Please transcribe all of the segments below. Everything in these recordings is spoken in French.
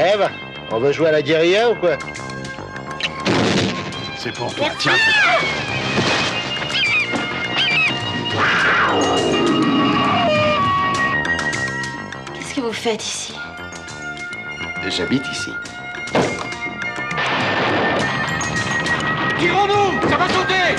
rêve? On veut jouer à la guérilla ou quoi? C'est pour toi, tiens. Qu'est-ce que vous faites ici? J'habite ici. Tirons-nous! Ça va sauter!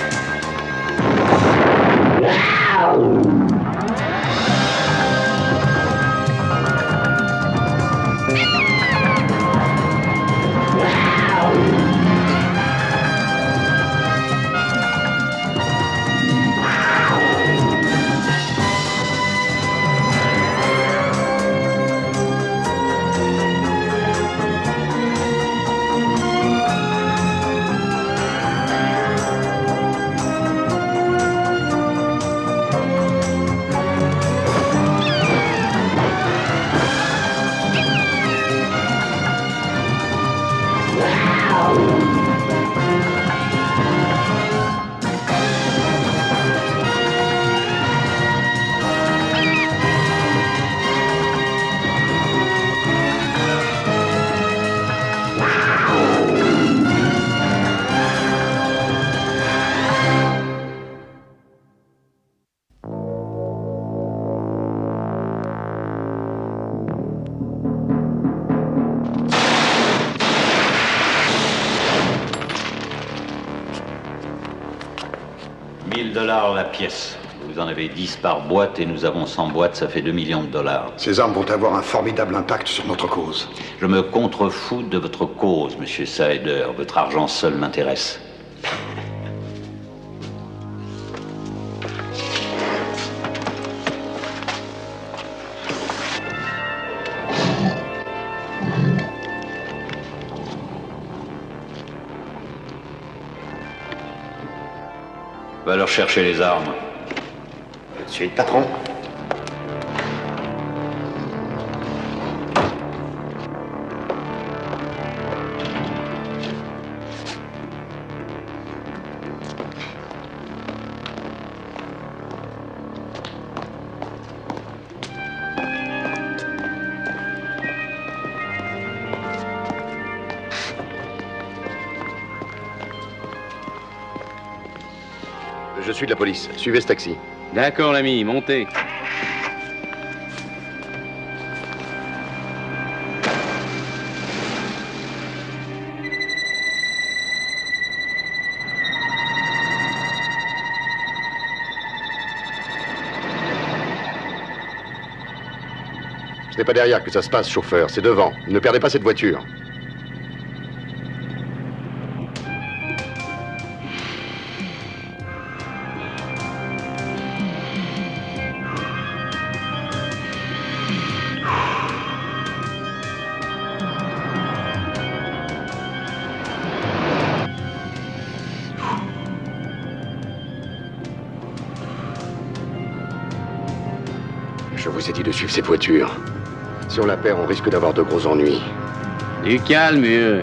$1000 la pièce. Vous en avez 10 par boîte et nous avons 100 boîtes, ça fait $2 millions. Ces armes vont avoir un formidable impact sur notre cause. Je me contrefous de votre cause, monsieur Sider. Votre argent seul m'intéresse. Va leur chercher les armes. Tout de suite, patron. Je suis de la police. Suivez ce taxi. D'accord, l'ami, montez. Ce n'est pas derrière que ça se passe, chauffeur. C'est devant. Ne perdez pas cette voiture. Je vous ai dit de suivre cette voiture. Si on la perd, on risque d'avoir de gros ennuis. Du calme, mieux.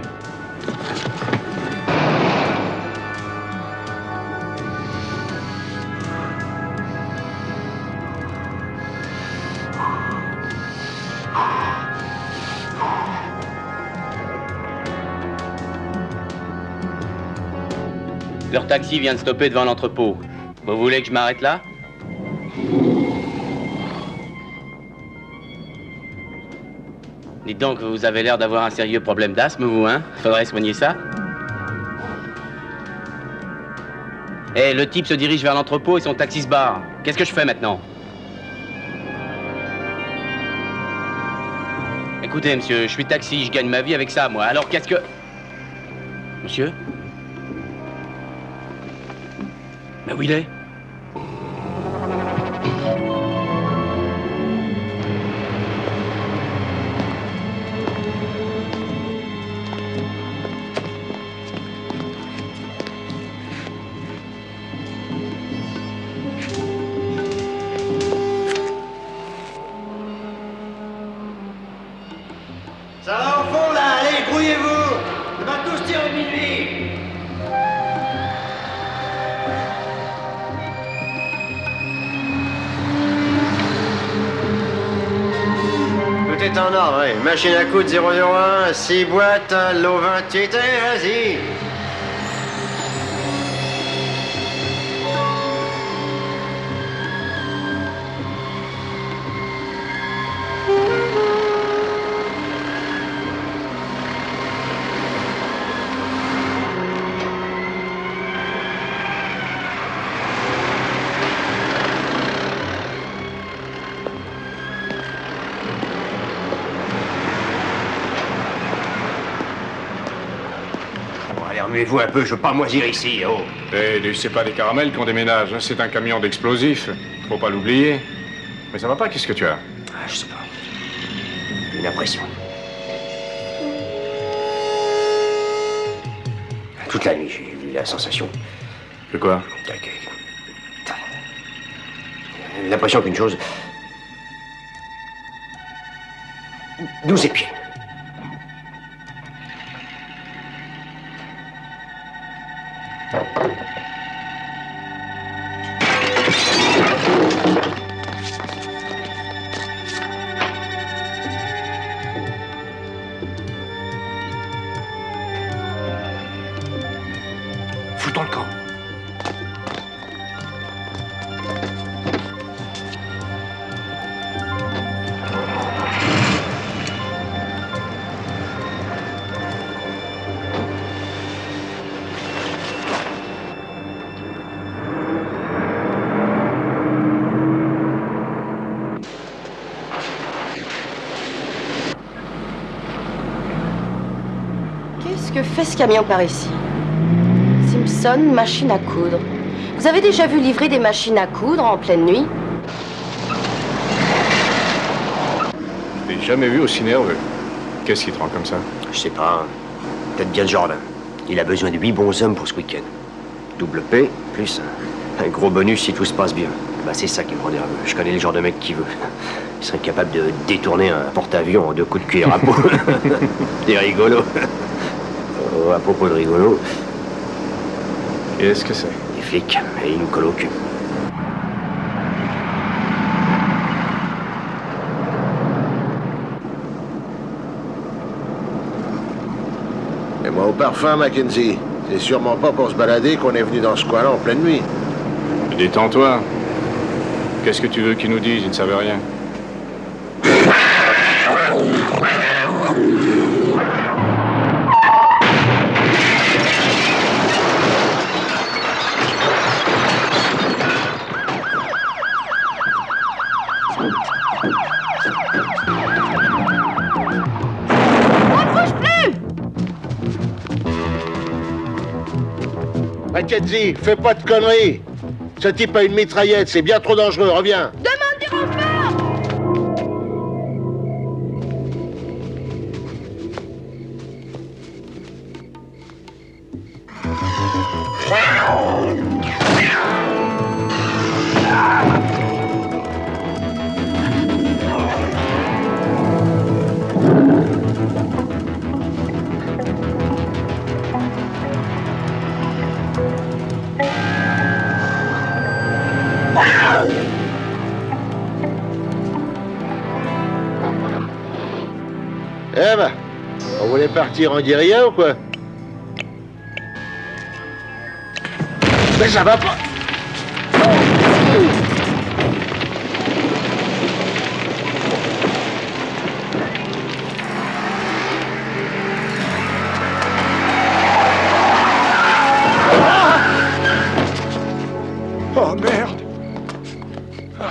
Leur taxi vient de stopper devant l'entrepôt. Vous voulez que je m'arrête là? Dites donc, vous avez l'air d'avoir un sérieux problème d'asthme, vous, hein? Faudrait soigner ça. Eh, le type se dirige vers l'entrepôt et son taxi se barre. Qu'est-ce que je fais maintenant? Écoutez, monsieur, je suis taxi, je gagne ma vie avec ça, moi. Alors qu'est-ce que... Monsieur? Mais où il est? Ça va au fond là, allez, grouillez-vous! On va tous tirer minuit! est en ordre, oui. Machine à coudre 001, 6 boîtes, lot 28, allez, vas-y. Allez, remuez-vous un peu, je veux pas moisir ici, oh. C'est pas des caramels qu'on déménage, hein, c'est un camion d'explosifs. Faut pas l'oublier. Mais ça va pas, qu'est-ce que tu as? Ah, je sais pas. Une impression. Toute la nuit, j'ai eu la sensation. De quoi? L'impression qu'une chose nous épiait. Foutons le camp. Qu'est-ce que fait ce camion par ici? Simpson, machine à coudre. Vous avez déjà vu livrer des machines à coudre en pleine nuit? Je t'ai jamais vu aussi nerveux. Qu'est-ce qui te rend comme ça? Je sais pas. Peut-être bien le Jordan. Il a besoin de 8 bons hommes pour ce week-end. Double P, plus un gros bonus si tout se passe bien. Bah, c'est ça qui me rend nerveux. Je connais le genre de mec qui veut. Il serait capable de détourner un porte-avions en 2 coups de cuillère à peau. C'est rigolo. Oh, à propos de rigolo, Qu'est-ce que c'est? les flics, et ils nous collent au cul. Et moi au parfum, Mackenzie. C'est sûrement pas pour se balader qu'on est venu dans ce coin-là en pleine nuit. Détends-toi. Qu'est-ce que tu veux qu'ils nous disent? Ils ne savent rien. Mackenzie, fais pas de conneries. Ce type a une mitraillette, c'est bien trop dangereux, reviens. Demande des renforts! Eh ben, on voulait partir en guérilla ou quoi? Mais ça va pas. Oh merde! Ah.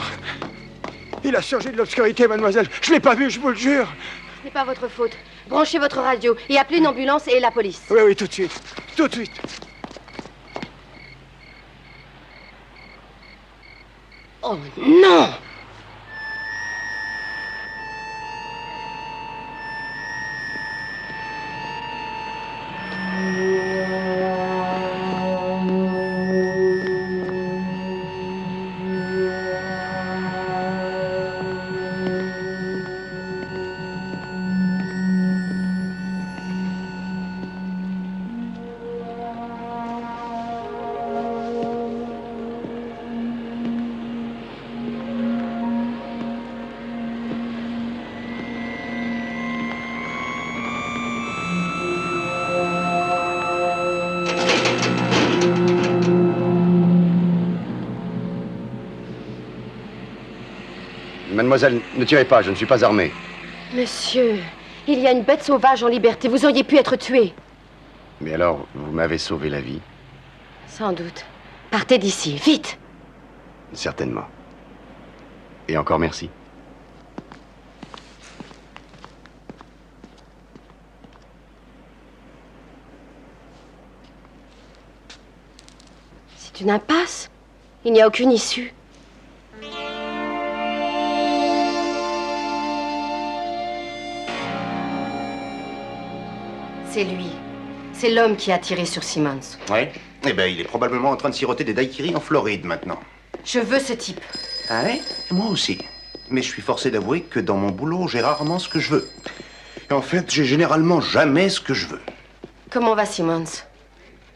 Il a surgi de l'obscurité, mademoiselle. Je l'ai pas vu, je vous le jure. Ce n'est pas votre faute. Branchez votre radio et appelez une ambulance et la police. Oui, oui, tout de suite. Tout de suite. Oh non! Mademoiselle, ne tirez pas, je ne suis pas armé. Monsieur, il y a une bête sauvage en liberté. Vous auriez pu être tué. Mais alors, vous m'avez sauvé la vie? Sans doute. Partez d'ici, vite. Certainement. Et encore merci. C'est une impasse. Il n'y a aucune issue. C'est lui. C'est l'homme qui a tiré sur Simmons. Ouais. Eh ben, il est probablement en train de siroter des daiquiris en Floride maintenant. Je veux ce type. Ah ouais? Moi aussi. Mais je suis forcé d'avouer que dans mon boulot, j'ai rarement ce que je veux. Et en fait, j'ai généralement jamais ce que je veux. Comment va Simmons?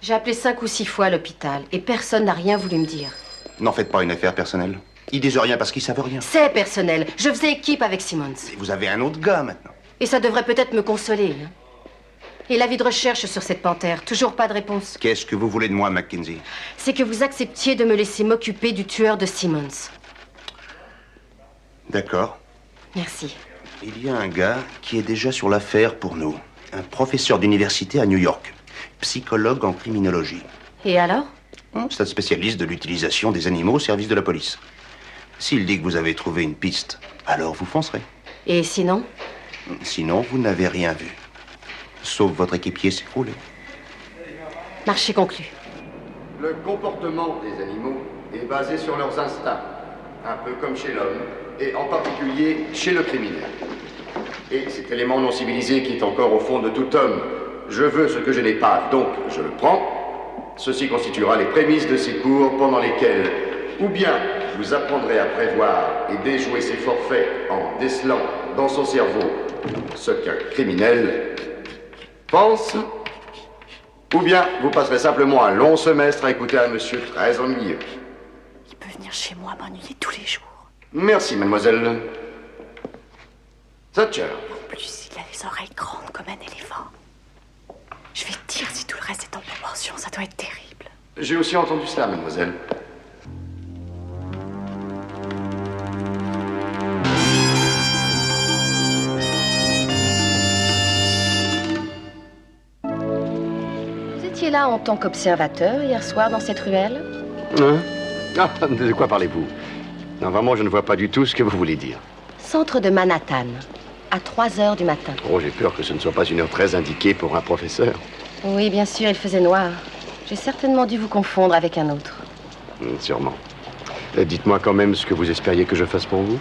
J'ai appelé 5 ou 6 fois à l'hôpital et personne n'a rien voulu me dire. N'en faites pas une affaire personnelle. Ils disent rien parce qu'ils savent rien. C'est personnel. Je faisais équipe avec Simmons. Et vous avez un autre gars maintenant. Et ça devrait peut-être me consoler. Hein. Et l'avis de recherche sur cette panthère, toujours pas de réponse. Qu'est-ce que vous voulez de moi, Mackenzie? C'est que vous acceptiez de me laisser m'occuper du tueur de Simmons. D'accord. Merci. Il y a un gars qui est déjà sur l'affaire pour nous. Un professeur d'université à New York. Psychologue en criminologie. Et alors? C'est un spécialiste de l'utilisation des animaux au service de la police. S'il dit que vous avez trouvé une piste, alors vous foncerez. Et sinon? Sinon, vous n'avez rien vu. Sauf votre équipier s'est écroulé. Marché conclu. Le comportement des animaux est basé sur leurs instincts, un peu comme chez l'homme, et en particulier chez le criminel. Et cet élément non civilisé qui est encore au fond de tout homme, je veux ce que je n'ai pas, donc je le prends. Ceci constituera les prémices de ces cours pendant lesquels, ou bien vous apprendrez à prévoir et déjouer ses forfaits en décelant dans son cerveau ce qu'un criminel pense, ou bien vous passerez simplement un long semestre à écouter un monsieur très ennuyeux. Il peut venir chez moi m'ennuyer tous les jours. Merci, mademoiselle. Thatcher. En plus, il a les oreilles grandes comme un éléphant. Je vais te dire si tout le reste est en proportion, ça doit être terrible. J'ai aussi entendu cela, mademoiselle. Vous étiez là en tant qu'observateur hier soir dans cette ruelle? Hein? Ah, de quoi parlez-vous? Non, vraiment, je ne vois pas du tout ce que vous voulez dire. Centre de Manhattan, à 3 heures du matin. Oh, j'ai peur que ce ne soit pas une heure très indiquée pour un professeur. Oui, bien sûr, il faisait noir. J'ai certainement dû vous confondre avec un autre. Sûrement. Dites-moi quand même ce que vous espériez que je fasse pour vous.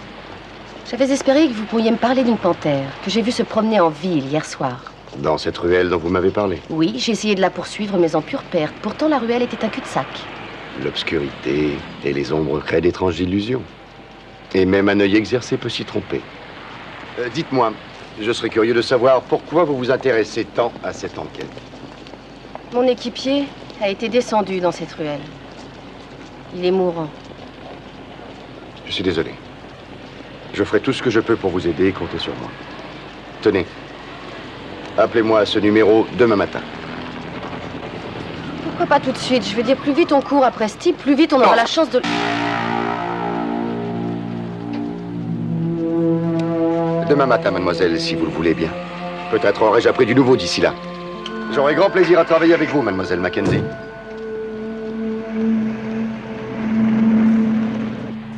J'avais espéré que vous pourriez me parler d'une panthère que j'ai vue se promener en ville hier soir. Dans cette ruelle dont vous m'avez parlé. Oui, j'ai essayé de la poursuivre, mais en pure perte. Pourtant, la ruelle était un cul-de-sac. L'obscurité et les ombres créent d'étranges illusions. Et même un œil exercé peut s'y tromper. Dites-moi, je serais curieux de savoir pourquoi vous vous intéressez tant à cette enquête. Mon équipier a été descendu dans cette ruelle. Il est mourant. Je suis désolé. Je ferai tout ce que je peux pour vous aider et comptez sur moi. Tenez. Appelez-moi à ce numéro demain matin. Pourquoi pas tout de suite? Je veux dire, plus vite on court après ce type, plus vite on aura la chance de... Demain matin, mademoiselle, si vous le voulez bien. Peut-être aurai-je appris du nouveau d'ici là. J'aurai grand plaisir à travailler avec vous, mademoiselle Mackenzie.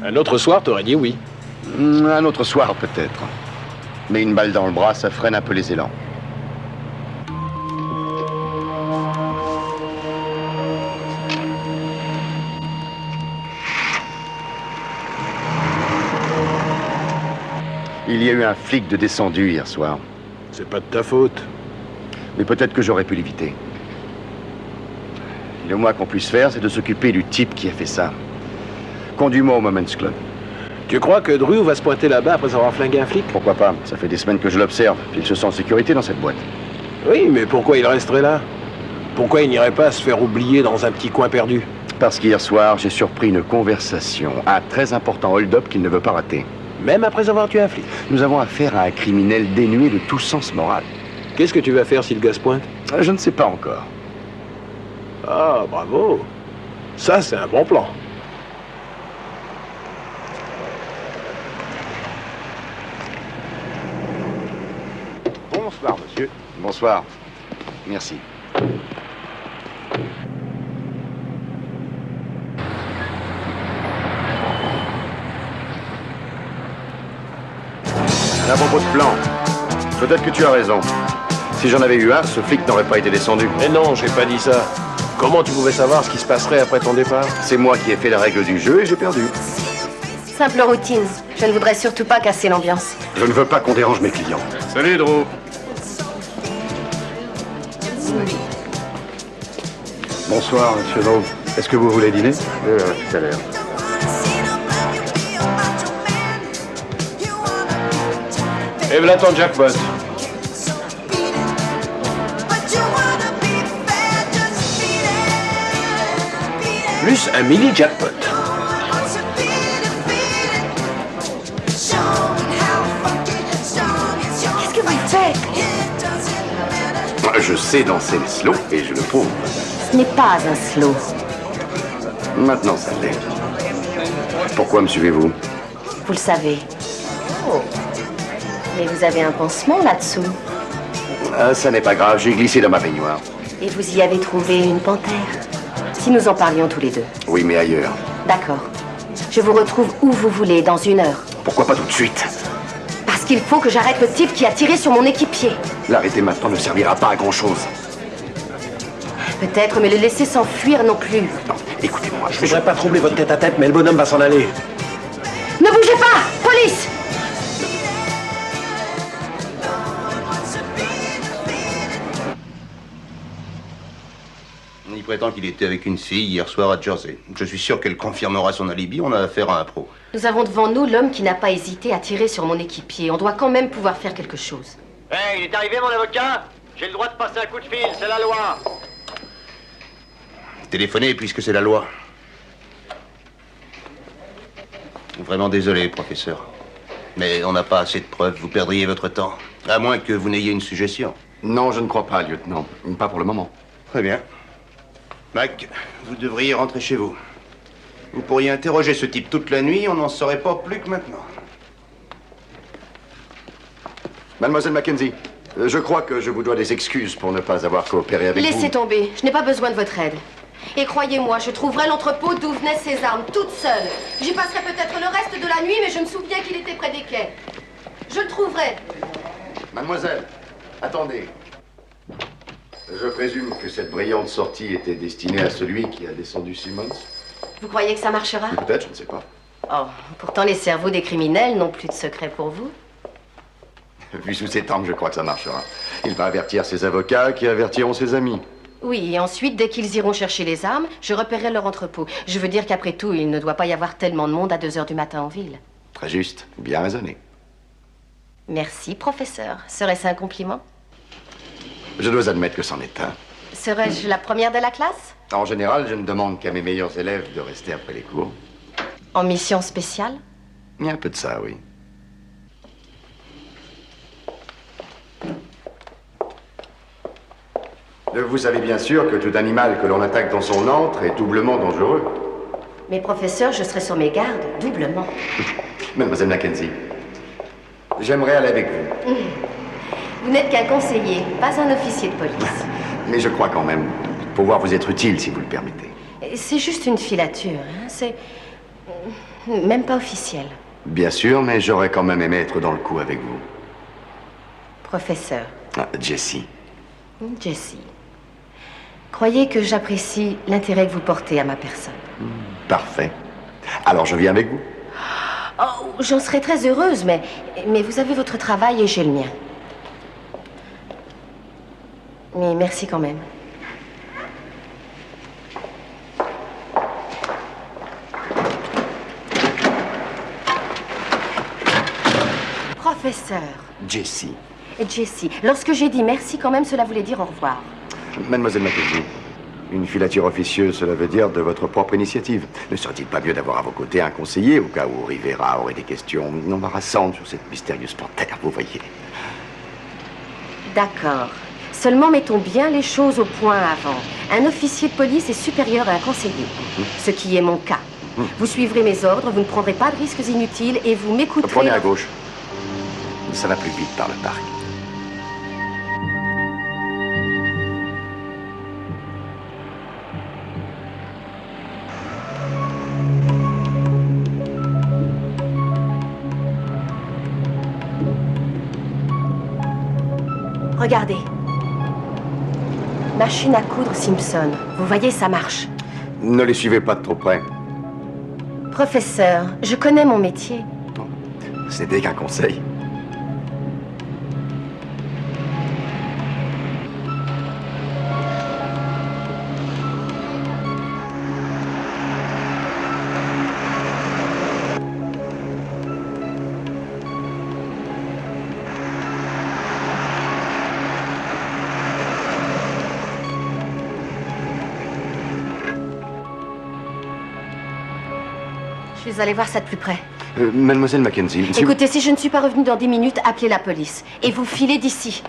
Un autre soir, t'aurais dit oui. Un autre soir, peut-être. Mais une balle dans le bras, ça freine un peu les élans. Il y a eu un flic de descendu hier soir. C'est pas de ta faute. Mais peut-être que j'aurais pu l'éviter. Le moins qu'on puisse faire, c'est de s'occuper du type qui a fait ça. Conduis-moi au Moments Club. Tu crois que Drew va se pointer là-bas après avoir flingué un flic? Pourquoi pas? Ça fait des semaines que je l'observe. Puis il se sent en sécurité dans cette boîte. Oui, mais pourquoi il resterait là? Pourquoi il n'irait pas se faire oublier dans un petit coin perdu? Parce qu'hier soir, j'ai surpris une conversation. Un très important hold-up qu'il ne veut pas rater. Même après avoir tué un flic? Nous avons affaire à un criminel dénué de tout sens moral. Qu'est-ce que tu vas faire si le gars se pointe? Je ne sais pas encore. Ah, bravo. Ça, c'est un bon plan. monsieur. Bonsoir. Merci. À propos de plan, peut-être que tu as raison. Si j'en avais eu un, ce flic n'aurait pas été descendu. Mais non, j'ai pas dit ça. Comment tu pouvais savoir ce qui se passerait après ton départ? C'est moi qui ai fait la règle du jeu et j'ai perdu. Simple routine. Je ne voudrais surtout pas casser l'ambiance. Je ne veux pas qu'on dérange mes clients. Salut, Drew. Bonsoir, monsieur Drew. Est-ce que vous voulez dîner? Tout à l'heure. Et voilà ton jackpot. Plus un mini jackpot. Qu'est-ce que vous faites? Je sais danser le slow et je le prouve. Ce n'est pas un slow. Maintenant, ça l'est. Pourquoi me suivez-vous? Vous le savez. Mais vous avez un pansement là-dessous. Ah, ça n'est pas grave, j'ai glissé dans ma baignoire. Et vous y avez trouvé une panthère. Si nous en parlions tous les deux. Oui, mais ailleurs. D'accord. Je vous retrouve où vous voulez, dans 1 heure. Pourquoi pas tout de suite? Parce qu'il faut que j'arrête le type qui a tiré sur mon équipier. L'arrêter maintenant ne servira pas à grand-chose. Peut-être, mais le laisser s'enfuir non plus. Non, écoutez-moi, Je voudrais pas troubler votre tête-à-tête, mais le bonhomme va s'en aller. Ne bougez pas! Police! Il prétend qu'il était avec une fille hier soir à Jersey. Je suis sûr qu'elle confirmera son alibi. On a affaire à un pro. Nous avons devant nous l'homme qui n'a pas hésité à tirer sur mon équipier. On doit quand même pouvoir faire quelque chose. Hey, il est arrivé, mon avocat? J'ai le droit de passer un coup de fil, c'est la loi. Téléphonez puisque c'est la loi. Vraiment désolé, professeur. Mais on n'a pas assez de preuves. Vous perdriez votre temps. À moins que vous n'ayez une suggestion. Non, je ne crois pas, lieutenant. Pas pour le moment. Très bien. Mac, vous devriez rentrer chez vous. Vous pourriez interroger ce type toute la nuit, on n'en saurait pas plus que maintenant. Mademoiselle Mackenzie, je crois que je vous dois des excuses pour ne pas avoir coopéré avec vous. Laissez tomber. Je n'ai pas besoin de votre aide. Et croyez-moi, je trouverai l'entrepôt d'où venaient ces armes, toute seule. J'y passerai peut-être le reste de la nuit, mais je me souviens qu'il était près des quais. Je le trouverai. Mademoiselle, attendez. Je présume que cette brillante sortie était destinée à celui qui a descendu Simmons. Vous croyez que ça marchera? Peut-être, je ne sais pas. Oh, pourtant les cerveaux des criminels n'ont plus de secret pour vous. Vu sous cet angle, je crois que ça marchera. Il va avertir ses avocats qui avertiront ses amis. Oui, et ensuite, dès qu'ils iront chercher les armes, je repérerai leur entrepôt. Je veux dire qu'après tout, il ne doit pas y avoir tellement de monde à 2 heures du matin en ville. Très juste, bien raisonné. Merci, professeur. Serait-ce un compliment? Je dois admettre que c'en est un. Serais-je la première de la classe? En général, je ne demande qu'à mes meilleurs élèves de rester après les cours. En mission spéciale? Il y a un peu de ça, oui. Vous savez bien sûr que tout animal que l'on attaque dans son antre est doublement dangereux. Mais professeur, je serai sur mes gardes, doublement. Mademoiselle Mackenzie, j'aimerais aller avec vous. Vous n'êtes qu'un conseiller, pas un officier de police. Mais je crois quand même pouvoir vous être utile, si vous le permettez. C'est juste une filature, hein. C'est même pas officiel. Bien sûr, mais j'aurais quand même aimé être dans le coup avec vous. Professeur. Ah, Jessie. Jessie. Croyez que j'apprécie l'intérêt que vous portez à ma personne. Parfait. Alors je viens avec vous. Oh, j'en serais très heureuse, mais vous avez votre travail et j'ai le mien. Mais merci quand même. Professeur. Jessie. Jessie, lorsque j'ai dit merci quand même, cela voulait dire au revoir. Mademoiselle Mackenzie, une filature officieuse, cela veut dire de votre propre initiative. Ne serait-il pas mieux d'avoir à vos côtés un conseiller au cas où Rivera aurait des questions embarrassantes sur cette mystérieuse panthère, vous voyez? D'accord. Seulement mettons bien les choses au point avant. Un officier de police est supérieur à un conseiller, ce qui est mon cas. Vous suivrez mes ordres, vous ne prendrez pas de risques inutiles et vous m'écouterez... Prenez à gauche. Ça va plus vite par le parc. Regardez. Machine à coudre Simpson. Vous voyez, ça marche. Ne les suivez pas de trop près. Professeur, je connais mon métier. Ce n'était qu'un conseil. Je suis allée voir ça de plus près. Mademoiselle Mackenzie, si Écoutez, si je ne suis pas revenue dans 10 minutes, appelez la police. Et vous filez d'ici.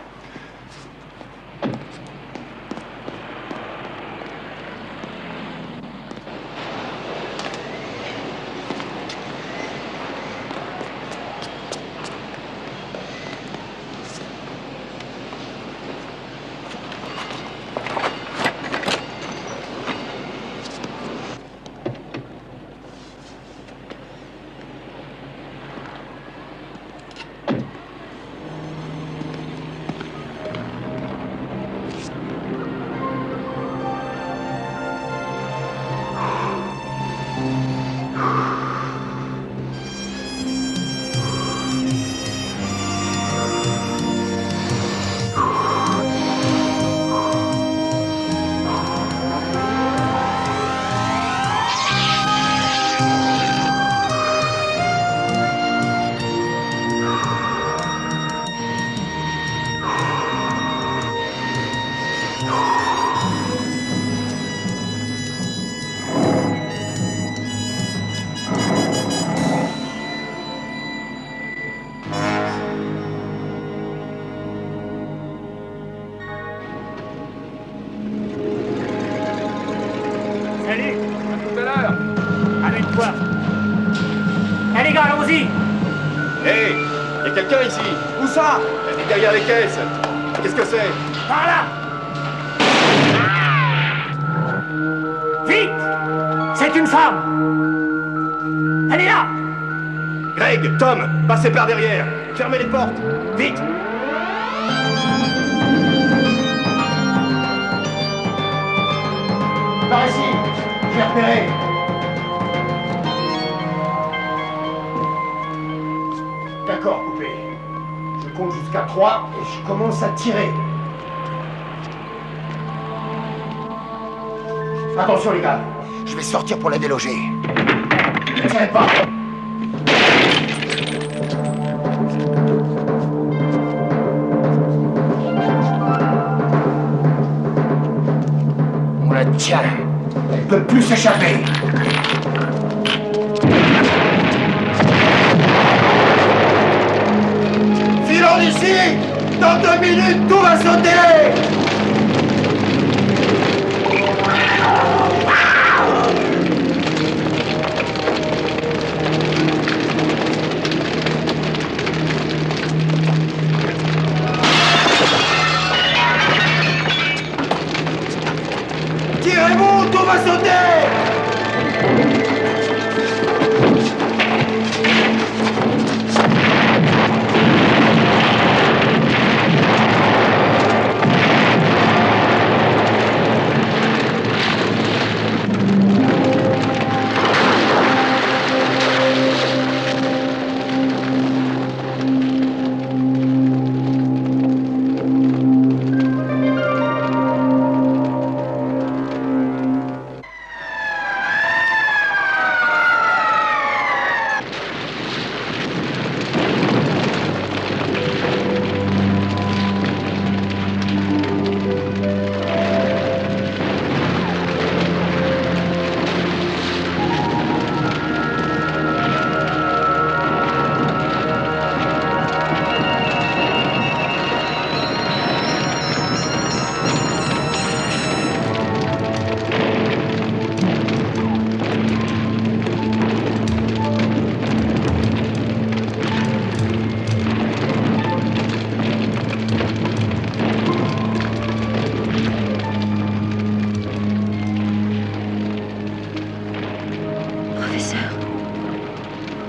Salut, à tout à l'heure. Avec toi. Allez les gars, allons-y. Hé, y a quelqu'un ici. Où ça? Elle est derrière les caisses. Qu'est-ce que c'est? Par là. Vite. C'est une femme. Elle est là. Greg, Tom, passez par derrière. Fermez les portes. Vite. Par ici, j'ai repéré. D'accord, coupé. Je compte jusqu'à 3 et je commence à tirer. Attention les gars, je vais sortir pour la déloger. Ne tirez pas. On la tient. Elle peut plus s'échapper. Filons d'ici. Dans 2 minutes, tout va sauter. Tirez-vous, tout va sauter.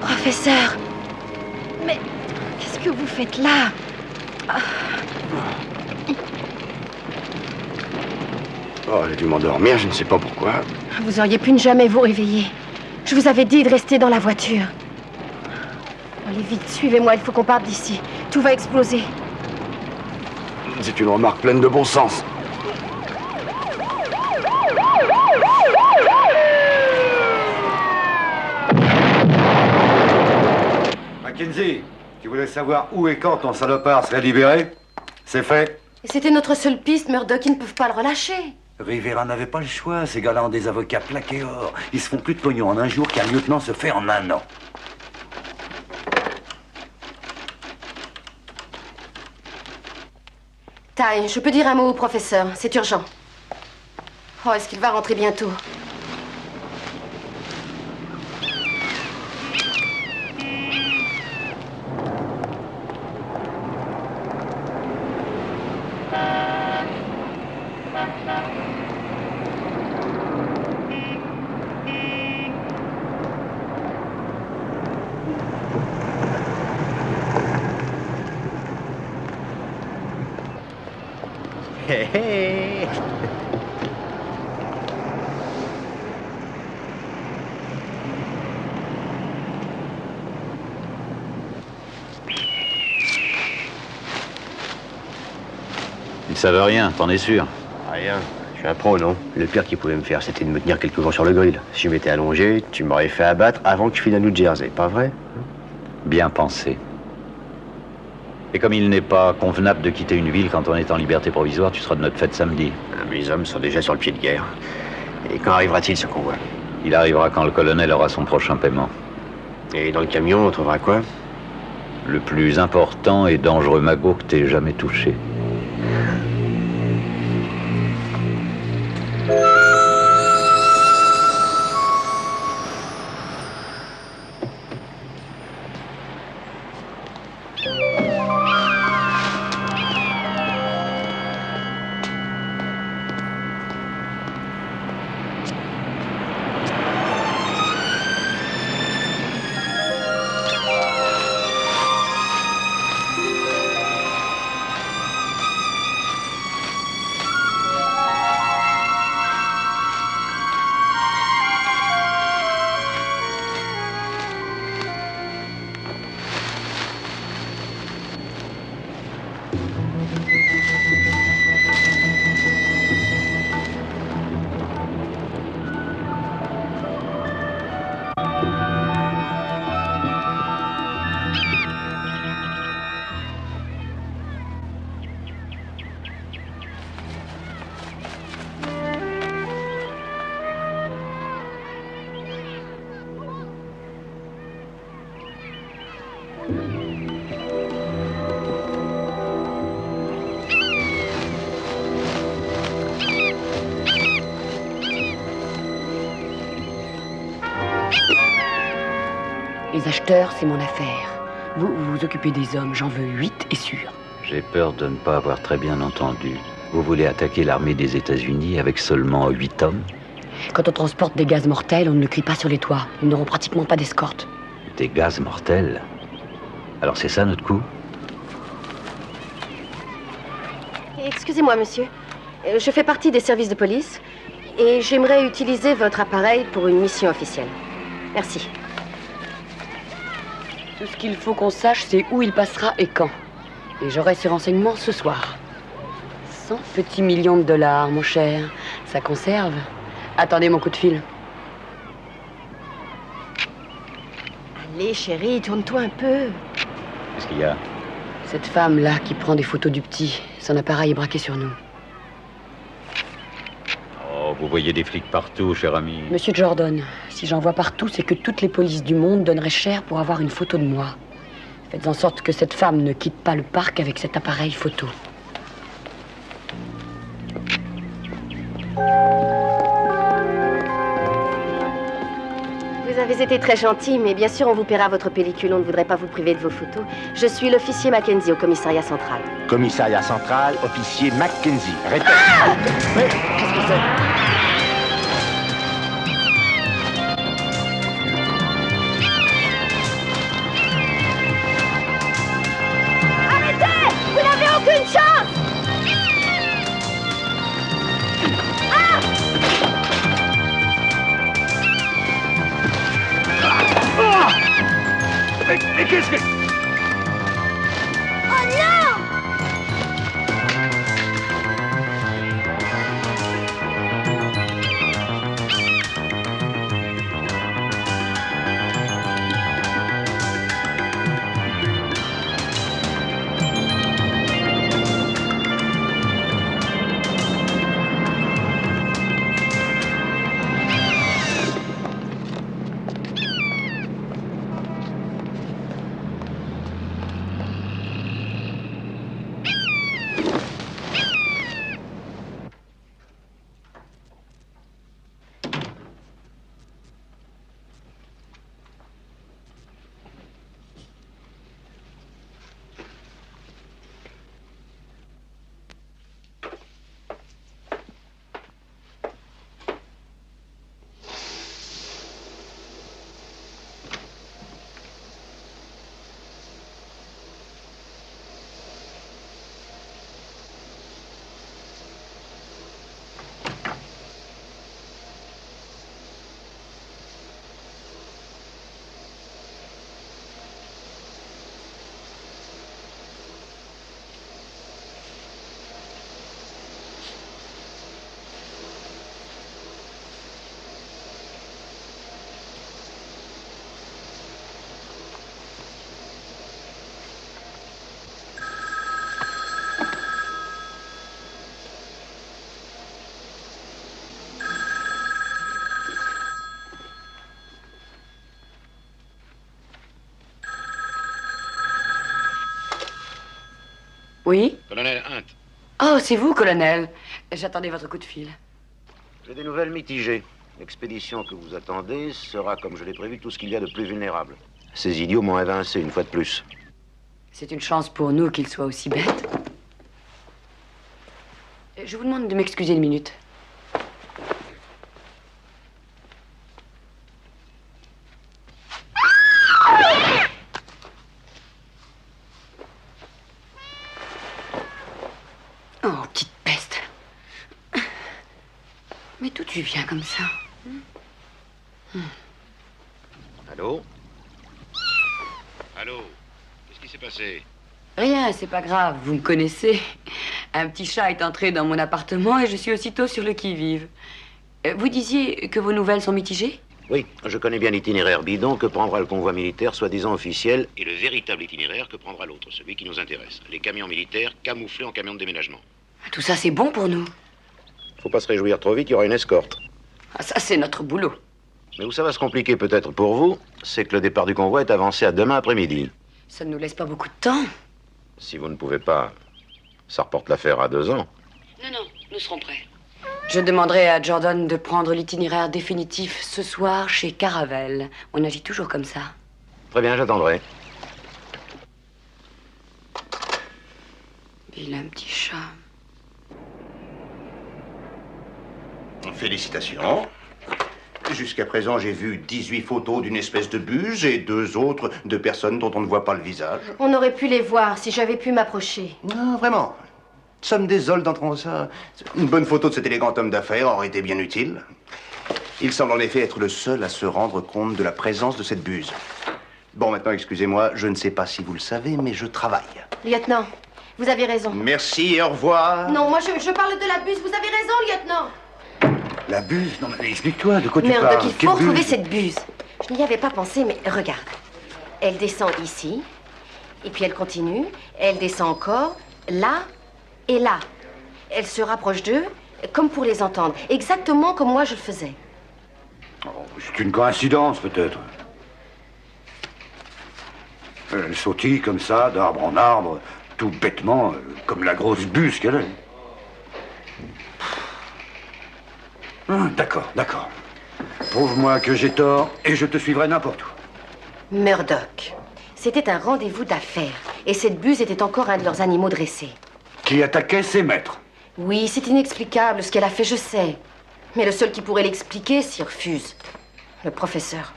Professeur. Mais qu'est-ce que vous faites là? Oh, j'ai dû m'endormir, je ne sais pas pourquoi. Vous auriez pu ne jamais vous réveiller. Je vous avais dit de rester dans la voiture. Allez vite, suivez-moi, il faut qu'on parte d'ici. Tout va exploser. C'est une remarque pleine de bon sens. Mackenzie, tu voulais savoir où et quand ton salopard serait libéré? C'est fait. Et c'était notre seule piste, Murdoch, ils ne peuvent pas le relâcher. Rivera n'avait pas le choix, ces gars-là ont des avocats plaqués or. Ils se font plus de pognon en un jour qu'un lieutenant se fait en un an. Ty, je peux dire un mot au professeur, c'est urgent. Oh, est-ce qu'il va rentrer bientôt? Hé hé. Ils savent rien, t'en es sûr? Rien. Je suis un pro, non? Le pire qu'ils pouvaient me faire, c'était de me tenir quelques jours sur le grill. Si je m'étais allongé, tu m'aurais fait abattre avant que je file à New Jersey, pas vrai? Bien pensé. Et comme il n'est pas convenable de quitter une ville quand on est en liberté provisoire, tu seras de notre fête samedi. Mes hommes sont déjà sur le pied de guerre. Et quand arrivera-t-il ce convoi? Il arrivera quand le colonel aura son prochain paiement. Et dans le camion, on trouvera quoi? Le plus important et dangereux magot que t'aies jamais touché. Les acheteurs, c'est mon affaire. Vous vous occupez des hommes, j'en veux 8 et sûr. J'ai peur de ne pas avoir très bien entendu. Vous voulez attaquer l'armée des États-Unis avec seulement 8 hommes? Quand on transporte des gaz mortels, on ne crie pas sur les toits. Ils n'auront pratiquement pas d'escorte. Des gaz mortels? Alors c'est ça notre coup? Excusez-moi, monsieur. Je fais partie des services de police et j'aimerais utiliser votre appareil pour une mission officielle. Merci. Tout ce qu'il faut qu'on sache, c'est où il passera et quand. Et j'aurai ce renseignement ce soir. 100 petits millions de dollars, mon cher. Ça conserve. Attendez mon coup de fil. Allez, chérie, tourne-toi un peu. Qu'est-ce qu'il y a? Cette femme-là qui prend des photos du petit, son appareil est braqué sur nous. Oh, vous voyez des flics partout, cher ami. Monsieur Jordan, si j'en vois partout, c'est que toutes les polices du monde donneraient cher pour avoir une photo de moi. Faites en sorte que cette femme ne quitte pas le parc avec cet appareil photo. Vous avez été très gentil, mais bien sûr, on vous paiera votre pellicule. On ne voudrait pas vous priver de vos photos. Je suis l'officier Mackenzie au commissariat central. Commissariat central, officier Mackenzie. Répète. Mais qu'est-ce que c'est? Arrêtez! Vous n'avez aucune chance! Ah! Mais qu'est-ce que... Oh non! Oui? Colonel Hunt. Oh, c'est vous, colonel. J'attendais votre coup de fil. J'ai des nouvelles mitigées. L'expédition que vous attendez sera, comme je l'ai prévu, tout ce qu'il y a de plus vulnérable. Ces idiots m'ont évincé une fois de plus. C'est une chance pour nous qu'ils soient aussi bêtes. Je vous demande de m'excuser une minute. Oh, petite peste. Mais d'où tu viens comme ça? Allô? Allô? Qu'est-ce qui s'est passé? Rien, c'est pas grave, vous me connaissez. Un petit chat est entré dans mon appartement et je suis aussitôt sur le qui-vive. Vous disiez que vos nouvelles sont mitigées? Oui, je connais bien l'itinéraire bidon que prendra le convoi militaire soi-disant officiel Et le véritable itinéraire que prendra l'autre, celui qui nous intéresse. Les camions militaires camouflés en camions de déménagement. Tout ça, c'est bon pour nous. Faut pas se réjouir trop vite, il y aura une escorte. Ah, ça, c'est notre boulot. Mais où ça va se compliquer peut-être pour vous, c'est que le départ du convoi est avancé à demain après-midi. Ça ne nous laisse pas beaucoup de temps. Si vous ne pouvez pas, ça reporte l'affaire à 2 ans. Non, non, nous serons prêts. Je demanderai à Jordan de prendre l'itinéraire définitif ce soir chez Caravelle. On agit toujours comme ça. Très bien, j'attendrai. Vilain petit chat. Félicitations. Jusqu'à présent, j'ai vu 18 photos d'une espèce de buse et 2 autres de personnes dont on ne voit pas le visage. On aurait pu les voir si j'avais pu m'approcher. Non, vraiment. Ça me désole d'entendre ça. Une bonne photo de cet élégant homme d'affaires aurait été bien utile. Il semble en effet être le seul à se rendre compte de la présence de cette buse. Bon, maintenant, excusez-moi, je ne sais pas si vous le savez, mais je travaille. Lieutenant, vous avez raison. Merci et au revoir. Non, moi je parle de la buse. Vous avez raison, lieutenant. La buse? Non, mais explique-toi, de quoi tu Merde, parles? il faut retrouver cette buse. Je n'y avais pas pensé, mais regarde. Elle descend ici, et puis elle continue. Elle descend encore, là et là. Elle se rapproche d'eux, comme pour les entendre. Exactement comme moi je le faisais. Oh, c'est une coïncidence, peut-être. Elle sautille comme ça, d'arbre en arbre, tout bêtement, comme la grosse buse qu'elle est. D'accord, d'accord. Prouve-moi que j'ai tort et je te suivrai n'importe où. Murdoch. C'était un rendez-vous d'affaires. Et cette buse était encore un de leurs animaux dressés. Qui attaquait ses maîtres. Oui, c'est inexplicable ce qu'elle a fait, je sais. Mais le seul qui pourrait l'expliquer s'y refuse. Le professeur.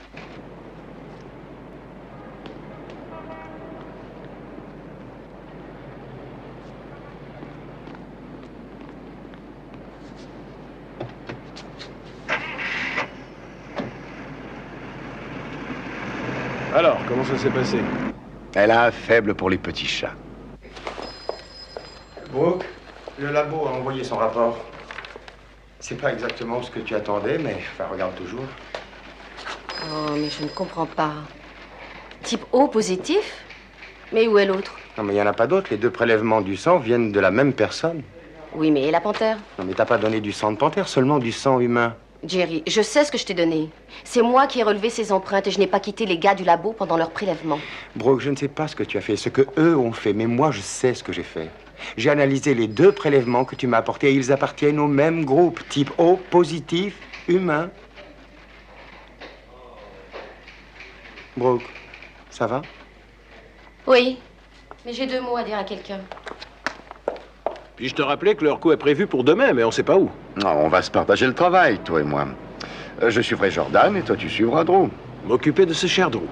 Alors, comment ça s'est passé? Elle a un faible pour les petits chats. Brooke, le labo a envoyé son rapport. C'est pas exactement ce que tu attendais, mais enfin, regarde toujours. Oh, mais je ne comprends pas. Type O positif? Mais où est l'autre? Non, mais il n'y en a pas d'autres. Les 2 prélèvements du sang viennent de la même personne. Oui, mais et la panthère? Non, mais t'as pas donné du sang de panthère, seulement du sang humain. Jerry, je sais ce que je t'ai donné. C'est moi qui ai relevé ces empreintes et je n'ai pas quitté les gars du labo pendant leur prélèvement. Brooke, je ne sais pas ce que tu as fait, ce que eux ont fait, mais moi, je sais ce que j'ai fait. J'ai analysé les 2 prélèvements que tu m'as apportés et ils appartiennent au même groupe, type O positif, humain. Brooke, ça va? Oui, mais j'ai 2 mots à dire à quelqu'un. Puis je te rappelais que leur coup est prévu pour demain, mais on sait pas où. Non, on va se partager le travail, toi et moi. Je suivrai Jordan et toi tu suivras Drew. M'occuper de ce cher Drew.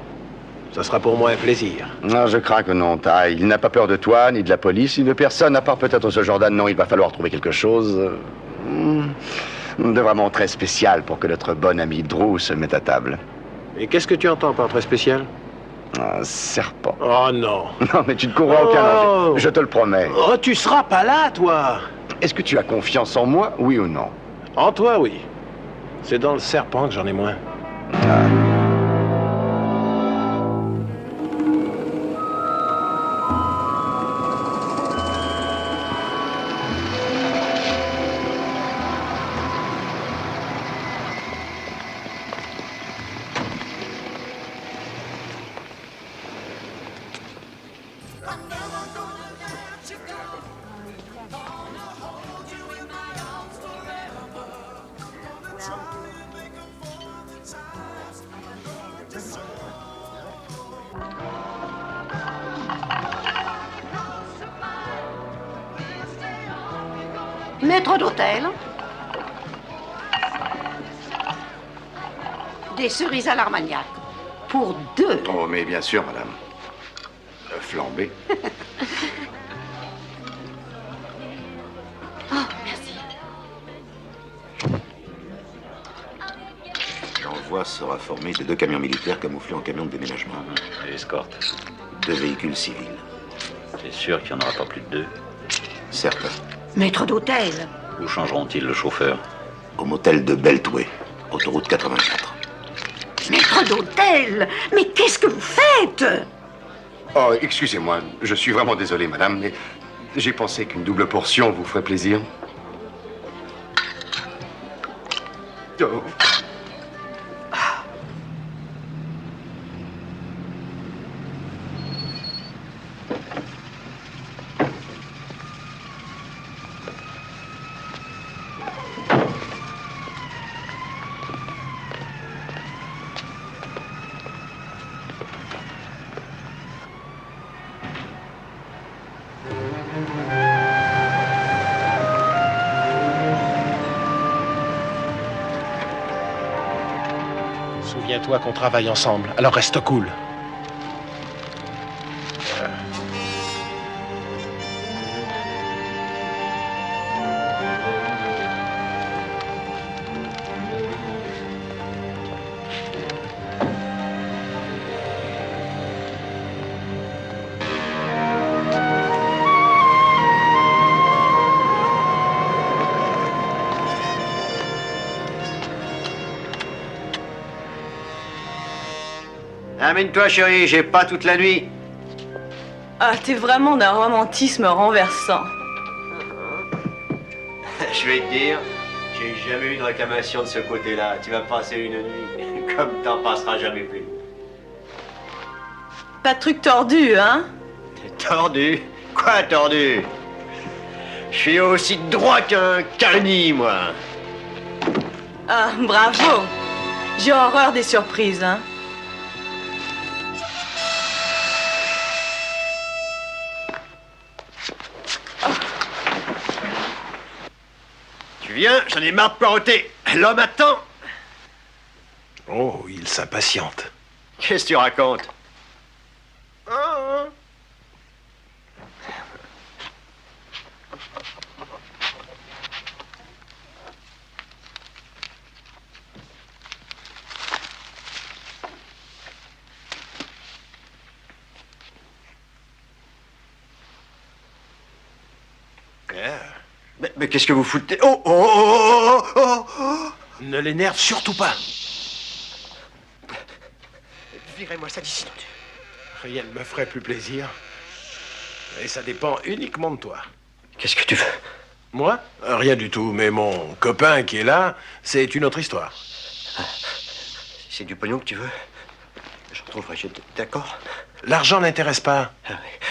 Ça sera pour moi un plaisir. Non, je crains que non, Ty. Il n'a pas peur de toi, ni de la police, ni de personne, à part peut-être ce Jordan. Non, il va falloir trouver quelque chose de vraiment très spécial pour que notre bon ami Drew se mette à table. Et qu'est-ce que tu entends par très spécial? Un serpent. Oh non. Non, mais tu ne courras aucun danger. Je te le promets. Oh, tu seras pas là, toi. Est-ce que tu as confiance en moi, oui ou non? En toi, oui. C'est dans le serpent que j'en ai moins. Maître d'hôtel. Des cerises à l'armagnac. Pour 2. Oh, mais bien sûr, madame. Flambé. Oh, merci. L'envoi sera formé de 2 camions militaires camouflés en camions de déménagement. Et escorte. 2 véhicules civils. C'est sûr qu'il n'y en aura pas plus de 2. Certes. Maître d'hôtel. Où changeront-ils le chauffeur? Au motel de Beltway, autoroute 84. Maître d'hôtel. Mais qu'est-ce que vous faites? Oh, excusez-moi, je suis vraiment désolé, madame, mais j'ai pensé qu'une double portion vous ferait plaisir. Oh. Souviens-toi qu'on travaille ensemble, alors reste cool. Amène-toi, chérie, j'ai pas toute la nuit. Ah, t'es vraiment d'un romantisme renversant. Je vais te dire, j'ai jamais eu de réclamation de ce côté-là. Tu vas passer une nuit comme t'en passeras jamais plus. Pas de truc tordu, hein? Tordu? Quoi tordu? Je suis aussi droit qu'un cani, moi. Ah, bravo. J'ai horreur des surprises, hein? Tu viens? J'en ai marre de poireauter. L'homme attend. Oh, il s'impatiente. Qu'est-ce que tu racontes? Mais qu'est-ce que vous foutez? Oh, oh, oh, oh, oh, oh. Ne l'énerve surtout pas. Virez-moi ça d'ici. Rien ne me ferait plus plaisir. Et ça dépend uniquement de toi. Qu'est-ce que tu veux? Moi? Rien du tout, mais mon copain qui est là, c'est une autre histoire. C'est du pognon que tu veux? J'en trouverai, d'accord? L'argent n'intéresse pas. Ah oui.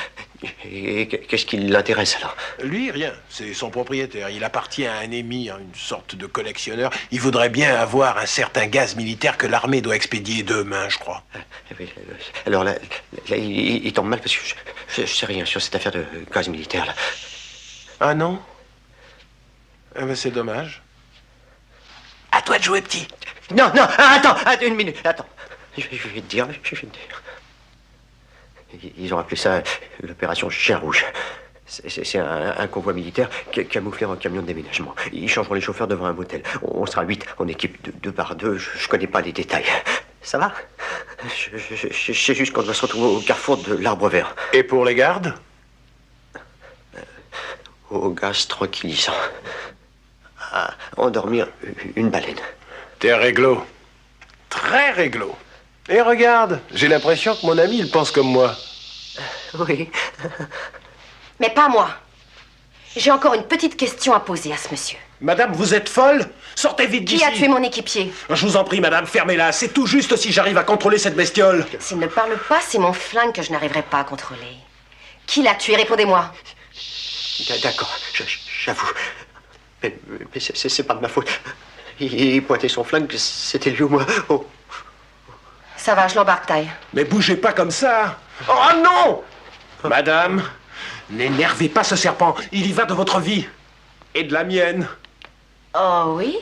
Et qu'est-ce qui l'intéresse alors? Lui, rien. C'est son propriétaire. Il appartient à un émis, une sorte de collectionneur. Il voudrait bien avoir un certain gaz militaire que l'armée doit expédier demain, je crois. Alors là, il tombe mal parce que je sais rien sur cette affaire de gaz militaire là. Ah non? Eh ben c'est dommage. À toi de jouer, petit. Non, non, attends, une minute, attends. Je vais te dire, Ils ont appelé ça l'opération Chien Rouge. C'est un convoi militaire camouflé en camion de déménagement. Ils changeront les chauffeurs devant un motel. On sera 8 en équipe, 2 par 2. Je connais pas les détails. Ça va? Je sais juste qu'on doit se retrouver au carrefour de l'Arbre Vert. Et pour les gardes? Au gaz tranquillisant. À endormir une baleine. T'es réglo. Très réglo. Et regarde, j'ai l'impression que mon ami, il pense comme moi. Oui. Mais pas moi. J'ai encore une petite question à poser à ce monsieur. Madame, vous êtes folle? Sortez vite d'ici. Qui a tué mon équipier? Je vous en prie, madame, fermez-la. C'est tout juste si j'arrive à contrôler cette bestiole. S'il ne parle pas, c'est mon flingue que je n'arriverai pas à contrôler. Qui l'a tué? Répondez-moi. D'accord, j'avoue. Mais c'est pas de ma faute. Il pointait son flingue, c'était lui ou moi. Oh. Ça va, je l'embarque, taille. Mais bougez pas comme ça. Oh non! Madame, n'énervez pas ce serpent. Il y va de votre vie. Et de la mienne. Oh oui?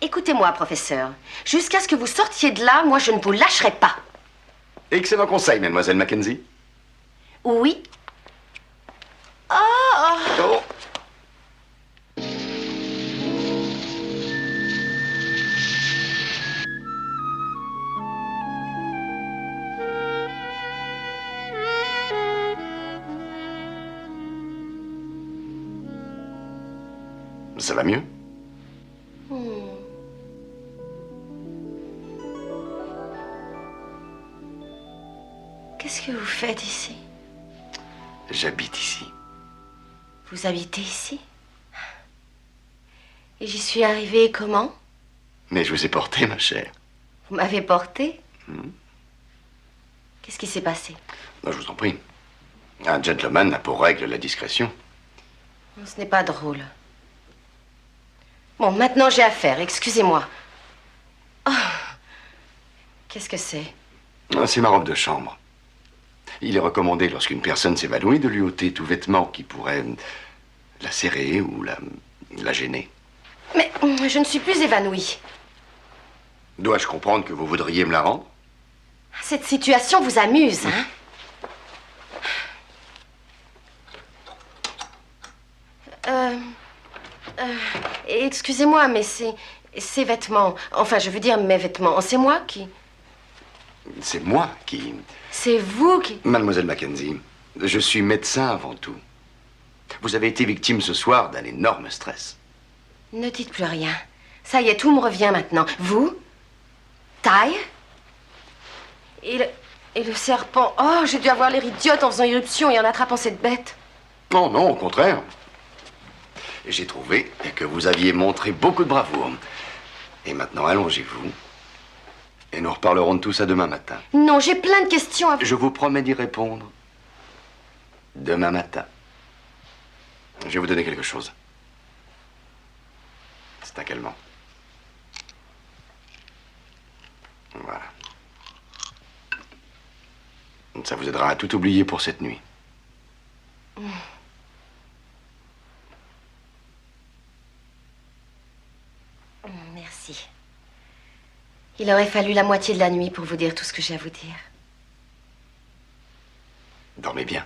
Écoutez-moi, professeur. Jusqu'à ce que vous sortiez de là, moi, je ne vous lâcherai pas. Excellent conseil, mademoiselle Mackenzie. Oui. Oh. Ça va mieux? Qu'est-ce que vous faites ici? J'habite ici. Vous habitez ici? Et j'y suis arrivée comment? Mais je vous ai porté, ma chère. Vous m'avez porté? Qu'est-ce qui s'est passé? Non, je vous en prie. Un gentleman a pour règle la discrétion. Ce n'est pas drôle. Bon, maintenant j'ai affaire, excusez-moi. Oh. Qu'est-ce que c'est? C'est ma robe de chambre. Il est recommandé, lorsqu'une personne s'évanouit, de lui ôter tout vêtement qui pourrait la serrer ou la gêner. Mais je ne suis plus évanouie. Dois-je comprendre que vous voudriez me la rendre? Cette situation vous amuse, hein? Excusez-moi, mais ces vêtements... Enfin, je veux dire mes vêtements, c'est moi qui... C'est moi qui... C'est vous qui... Mademoiselle Mackenzie, je suis médecin avant tout. Vous avez été victime ce soir d'un énorme stress. Ne dites plus rien. Ça y est, tout me revient maintenant. Vous? Taille? Et le serpent... Oh, j'ai dû avoir l'air idiote en faisant irruption et en attrapant cette bête. Non, non, au contraire. J'ai trouvé que vous aviez montré beaucoup de bravoure. Et maintenant, allongez-vous. Et nous reparlerons de tout ça demain matin. Non, j'ai plein de questions à vous... Je vous promets d'y répondre. Demain matin. Je vais vous donner quelque chose. C'est un calmant. Voilà. Ça vous aidera à tout oublier pour cette nuit. Merci. Il aurait fallu la moitié de la nuit pour vous dire tout ce que j'ai à vous dire. Dormez bien.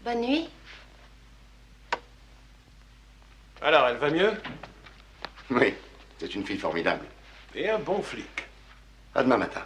Bonne nuit. Alors, elle va mieux? Oui, c'est une fille formidable. Et un bon flic. À demain matin.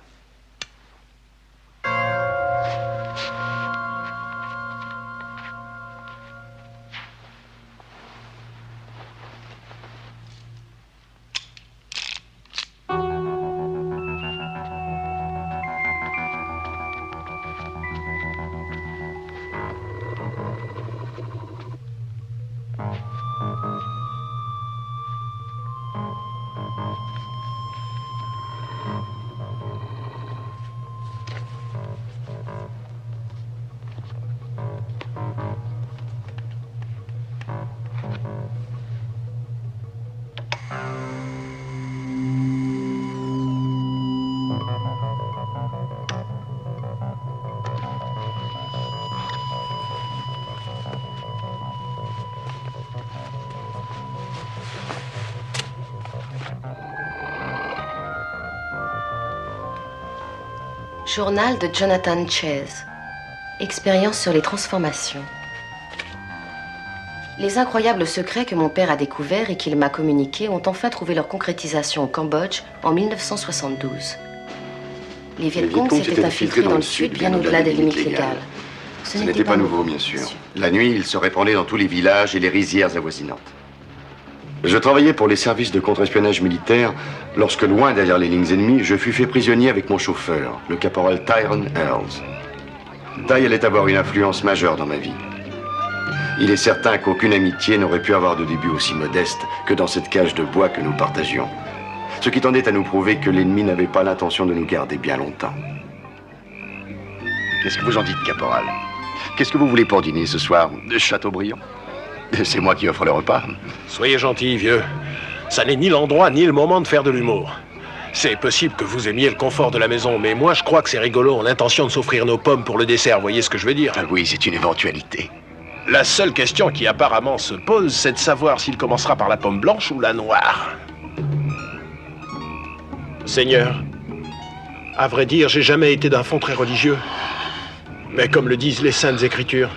Journal de Jonathan Chase. Expérience sur les transformations. Les incroyables secrets que mon père a découverts et qu'il m'a communiqués ont enfin trouvé leur concrétisation au Cambodge en 1972. Les Viet Cong s'étaient infiltrés dans le sud bien au-delà des limites légales. Ce n'était pas nouveau, bien sûr. La nuit, ils se répandaient dans tous les villages et les rizières avoisinantes. Je travaillais pour les services de contre-espionnage militaire lorsque, loin derrière les lignes ennemies, je fus fait prisonnier avec mon chauffeur, le caporal Tyrone Earls. Ty allait avoir une influence majeure dans ma vie. Il est certain qu'aucune amitié n'aurait pu avoir de début aussi modeste que dans cette cage de bois que nous partagions. Ce qui tendait à nous prouver que l'ennemi n'avait pas l'intention de nous garder bien longtemps. Qu'est-ce que vous en dites, caporal? Qu'est-ce que vous voulez pour dîner ce soir? De Châteaubriand? C'est moi qui offre le repas. Soyez gentil, vieux. Ça n'est ni l'endroit ni le moment de faire de l'humour. C'est possible que vous aimiez le confort de la maison, mais moi je crois que ces rigolos ont l'intention de s'offrir nos pommes pour le dessert, voyez ce que je veux dire? Ah oui, c'est une éventualité. La seule question qui apparemment se pose, c'est de savoir s'il commencera par la pomme blanche ou la noire. Seigneur, à vrai dire, j'ai jamais été d'un fond très religieux. Mais comme le disent les Saintes Écritures,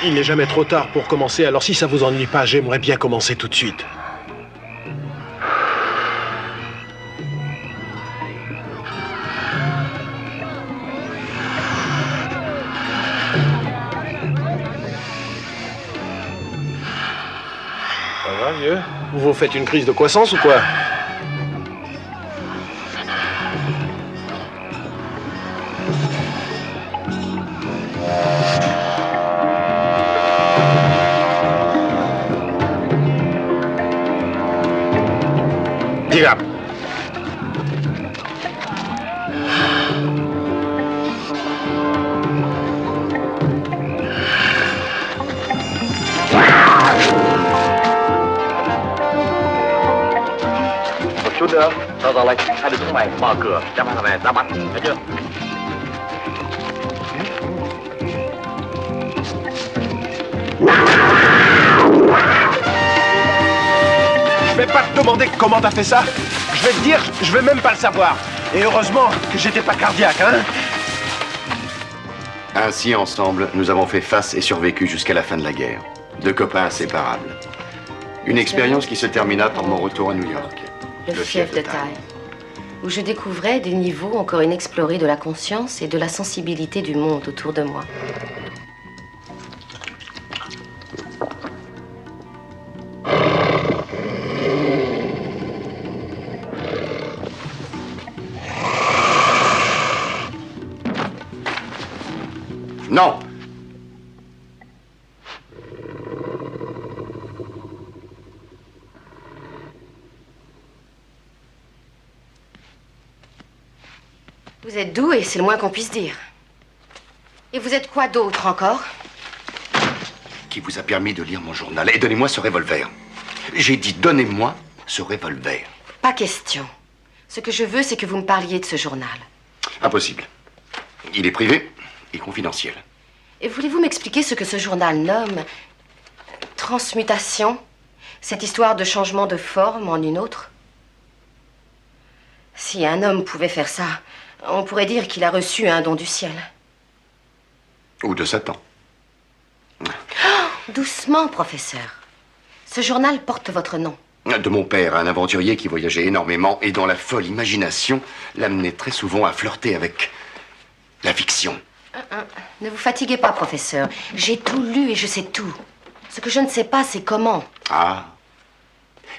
il n'est jamais trop tard pour commencer, alors si ça vous ennuie pas, j'aimerais bien commencer tout de suite. Ça va, vieux? Vous vous faites une crise de croissance ou quoi? Diga. Một chút nữa, tao ra lệnh, hai đứa chúng mày mở cửa, đem thằng này ra bắn, thấy chưa? Je vais pas te demander comment t'as fait ça. Je vais te dire, je vais même pas le savoir. Et heureusement que j'étais pas cardiaque, hein. Ainsi, ensemble, nous avons fait face et survécu jusqu'à la fin de la guerre. Deux copains inséparables. Une expérience qui se termina par mon retour à New York. Le fief de Ty, où je découvrais des niveaux encore inexplorés de la conscience et de la sensibilité du monde autour de moi. Non! Vous êtes doux et c'est le moins qu'on puisse dire. Et vous êtes quoi d'autre encore? Qui vous a permis de lire mon journal? Et donnez-moi ce revolver. J'ai dit, donnez-moi ce revolver. Pas question. Ce que je veux, c'est que vous me parliez de ce journal. Impossible. Il est privé et confidentiel. Et voulez-vous m'expliquer ce que ce journal nomme transmutation? Cette histoire de changement de forme en une autre? Si un homme pouvait faire ça, on pourrait dire qu'il a reçu un don du ciel. Ou de Satan. Oh, doucement, professeur. Ce journal porte votre nom. De mon père, un aventurier qui voyageait énormément et dont la folle imagination l'amenait très souvent à flirter avec la fiction. Ne vous fatiguez pas, professeur. J'ai tout lu et je sais tout. Ce que je ne sais pas, c'est comment. Ah.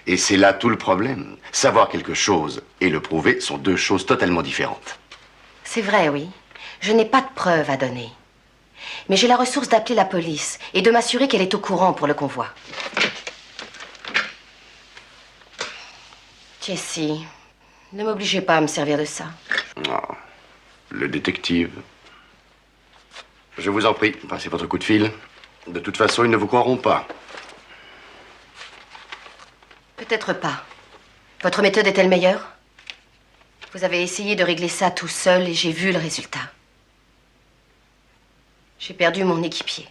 Et c'est là tout le problème. Savoir quelque chose et le prouver sont deux choses totalement différentes. C'est vrai, oui. Je n'ai pas de preuves à donner. Mais j'ai la ressource d'appeler la police et de m'assurer qu'elle est au courant pour le convoi. Jesse, ne m'obligez pas à me servir de ça. Oh, le détective. Je vous en prie, passez votre coup de fil. De toute façon, ils ne vous croiront pas. Peut-être pas. Votre méthode est-elle meilleure? Vous avez essayé de régler ça tout seul et j'ai vu le résultat. J'ai perdu mon équipier.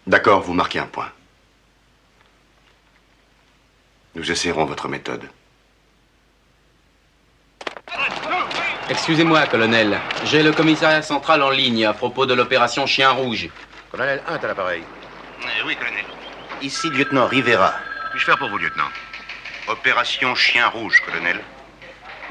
D'accord, vous marquez un point. Nous essaierons votre méthode. Excusez-moi, colonel. J'ai le commissariat central en ligne à propos de l'opération Chien Rouge. Colonel 1, t'as l'appareil. Oui, colonel. Ici, lieutenant Rivera. Puis-je faire pour vous, lieutenant? Opération Chien Rouge, colonel.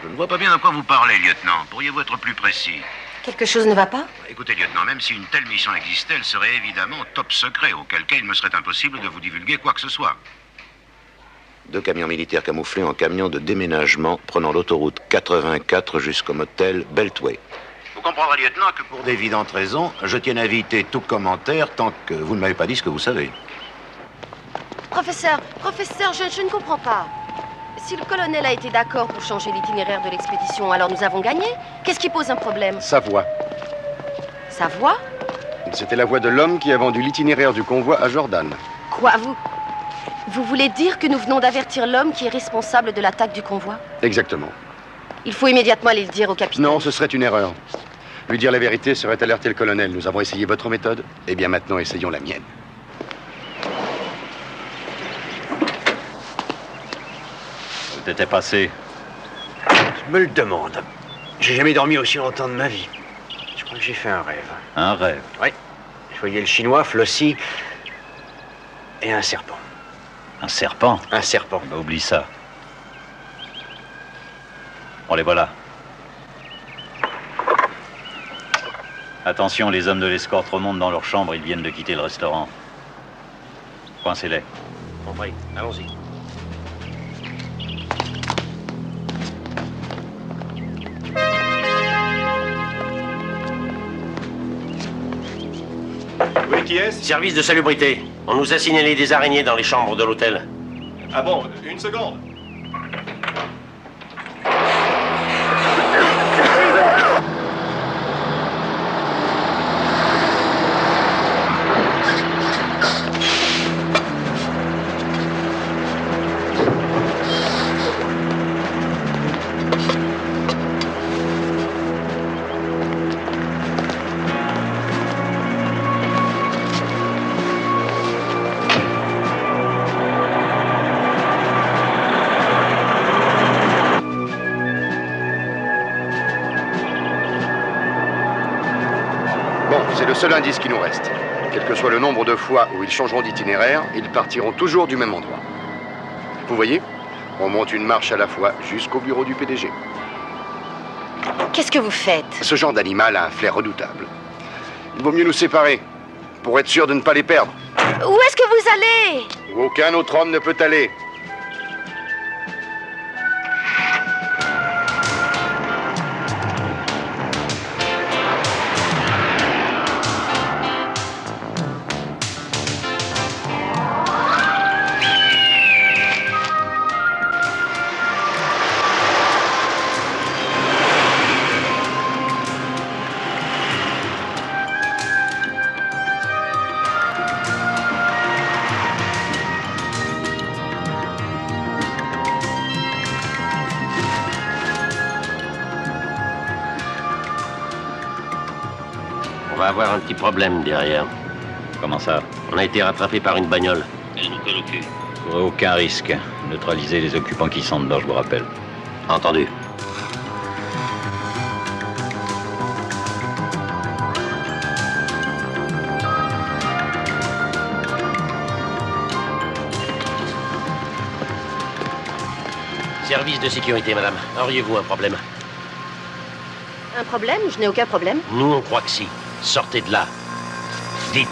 Je ne vois pas bien de quoi vous parlez, lieutenant. Pourriez-vous être plus précis? Quelque chose ne va pas? Écoutez, lieutenant, même si une telle mission existait, elle serait évidemment top secret, auquel cas il me serait impossible de vous divulguer quoi que ce soit. 2 camions militaires camouflés en camions de déménagement prenant l'autoroute 84 jusqu'au motel Beltway. Vous comprendrez, lieutenant, que pour d'évidentes raisons, je tiens à éviter tout commentaire tant que vous ne m'avez pas dit ce que vous savez. Professeur, je ne comprends pas. Si le colonel a été d'accord pour changer l'itinéraire de l'expédition, alors nous avons gagné. Qu'est-ce qui pose un problème? Sa voix. Sa voix? C'était la voix de l'homme qui a vendu l'itinéraire du convoi à Jordan. Quoi, vous voulez dire que nous venons d'avertir l'homme qui est responsable de l'attaque du convoi? Exactement. Il faut immédiatement aller le dire au capitaine. Non, ce serait une erreur. Lui dire la vérité serait alerter le colonel. Nous avons essayé votre méthode. Eh bien, maintenant, essayons la mienne. Où t'étais passé? Je me le demande. J'ai jamais dormi aussi longtemps de ma vie. Je crois que j'ai fait un rêve. Un rêve? Oui. Je voyais le chinois, Flossie et un serpent. Un serpent? Un serpent. Bah, oublie ça. Bon, les voilà. Attention, les hommes de l'escorte remontent dans leur chambre, ils viennent de quitter le restaurant. Coincez-les. Compris. Allons-y. Oui, qui est-ce? Service de salubrité. On nous a signalé des araignées dans les chambres de l'hôtel. Ah bon, une seconde. C'est le seul indice qui nous reste. Quel que soit le nombre de fois où ils changeront d'itinéraire, ils partiront toujours du même endroit. Vous voyez, on monte une marche à la fois jusqu'au bureau du PDG. Qu'est-ce que vous faites? Ce genre d'animal a un flair redoutable. Il vaut mieux nous séparer, pour être sûr de ne pas les perdre. Où est-ce que vous allez? Où aucun autre homme ne peut aller. On va avoir un petit problème derrière. Comment ça? On a été rattrapé par une bagnole. Elle nous colle au cul. Aucun risque. Neutraliser les occupants qui sont dedans, je vous rappelle. Entendu. Service de sécurité, madame. Auriez-vous un problème? Un problème? Je n'ai aucun problème. Nous, on croit que si. Sortez de là. Vite.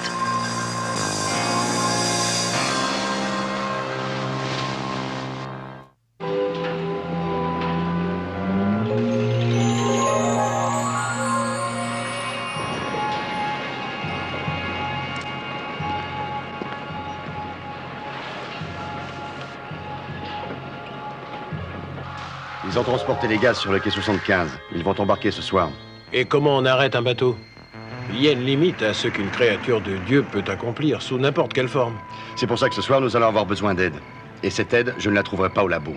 Ils ont transporté les gaz sur le quai 75. Ils vont embarquer ce soir. Et comment on arrête un bateau? Il y a une limite à ce qu'une créature de Dieu peut accomplir, sous n'importe quelle forme. C'est pour ça que ce soir, nous allons avoir besoin d'aide. Et cette aide, je ne la trouverai pas au labo.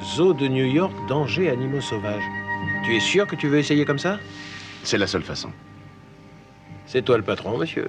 Zoo de New York, danger animaux sauvages. Tu es sûr que tu veux essayer comme ça? C'est la seule façon. C'est toi le patron, monsieur.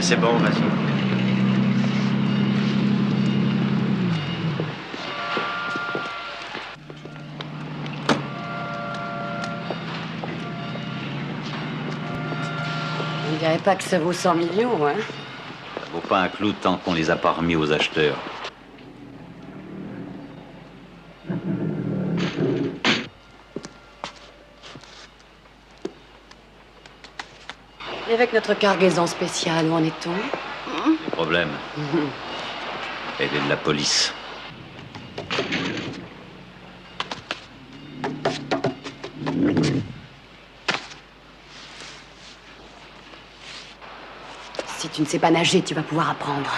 C'est bon, vas-y. On dirait pas que ça vaut 100 millions, hein? Ça vaut pas un clou tant qu'on les a pas remis aux acheteurs. Et avec notre cargaison spéciale, où en est-on? Des problèmes. Aider de la police. Si tu ne sais pas nager, tu vas pouvoir apprendre.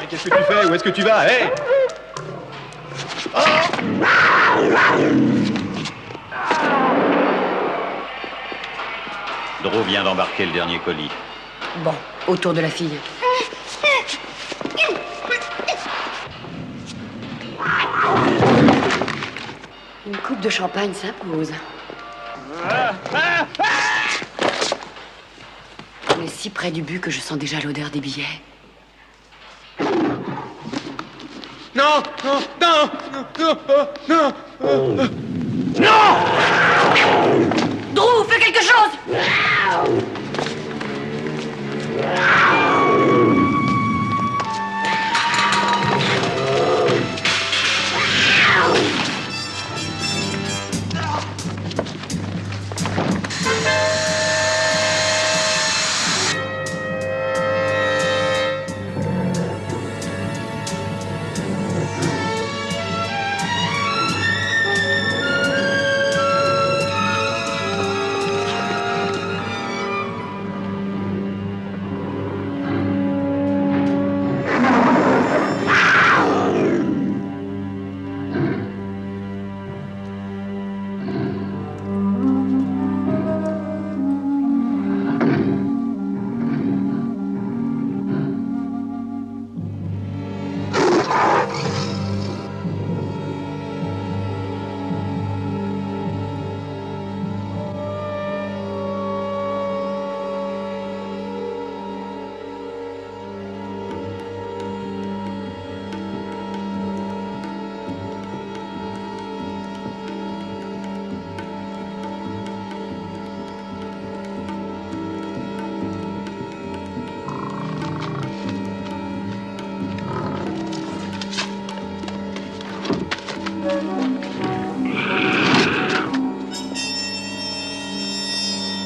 Qu'est-ce Qu'est-ce que tu fais? Où est-ce que tu vas? Hé! Drew vient d'embarquer le dernier colis. Bon, autour de la fille. Une coupe de champagne s'impose. On est si près du but que je sens déjà l'odeur des billets. Non! Non! Non! Non! Non! Non! Non! Drew, fais quelque chose!